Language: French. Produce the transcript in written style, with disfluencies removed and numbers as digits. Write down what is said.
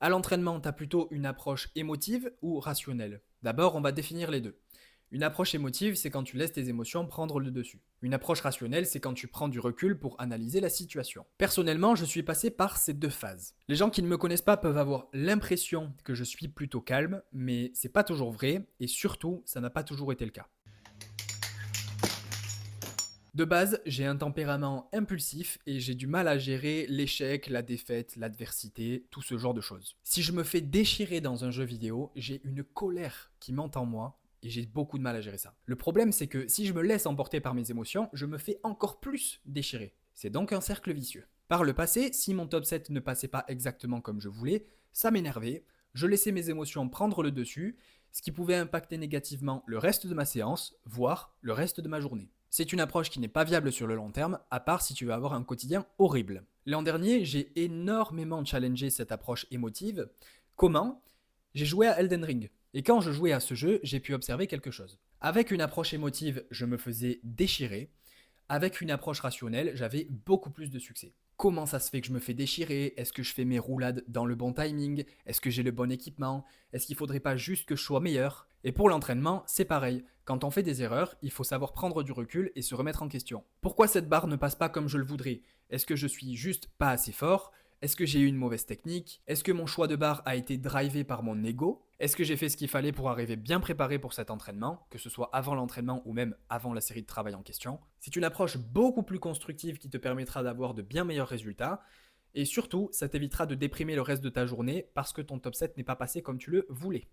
À l'entraînement, tu as plutôt une approche émotive ou rationnelle? D'abord, on va définir les deux. Une approche émotive, c'est quand tu laisses tes émotions prendre le dessus. Une approche rationnelle, c'est quand tu prends du recul pour analyser la situation. Personnellement, je suis passé par ces deux phases. Les gens qui ne me connaissent pas peuvent avoir l'impression que je suis plutôt calme, mais c'est pas toujours vrai, et surtout, ça n'a pas toujours été le cas. De base, j'ai un tempérament impulsif et j'ai du mal à gérer l'échec, la défaite, l'adversité, tout ce genre de choses. Si je me fais déchirer dans un jeu vidéo, j'ai une colère qui monte en moi et j'ai beaucoup de mal à gérer ça. Le problème, c'est que si je me laisse emporter par mes émotions, je me fais encore plus déchirer. C'est donc un cercle vicieux. Par le passé, si mon top 7 ne passait pas exactement comme je voulais, ça m'énervait, je laissais mes émotions prendre le dessus, ce qui pouvait impacter négativement le reste de ma séance, voire le reste de ma journée. C'est une approche qui n'est pas viable sur le long terme, à part si tu veux avoir un quotidien horrible. L'an dernier, j'ai énormément challengé cette approche émotive. Comment? J'ai joué à Elden Ring. Et quand je jouais à ce jeu, j'ai pu observer quelque chose. Avec une approche émotive, je me faisais déchirer. Avec une approche rationnelle, j'avais beaucoup plus de succès. Comment ça se fait que je me fais déchirer? Est-ce que je fais mes roulades dans le bon timing? Est-ce que j'ai le bon équipement? Est-ce qu'il faudrait pas juste que je sois meilleur? Et pour l'entraînement, c'est pareil. Quand on fait des erreurs, il faut savoir prendre du recul et se remettre en question. Pourquoi cette barre ne passe pas comme je le voudrais? Est-ce que je suis juste pas assez fort? Est-ce que j'ai eu une mauvaise technique? Est-ce que mon choix de barre a été drivé par mon ego? Est-ce que j'ai fait ce qu'il fallait pour arriver bien préparé pour cet entraînement, que ce soit avant l'entraînement ou même avant la série de travail en question? C'est une approche beaucoup plus constructive qui te permettra d'avoir de bien meilleurs résultats. Et surtout, ça t'évitera de déprimer le reste de ta journée parce que ton top 7 n'est pas passé comme tu le voulais.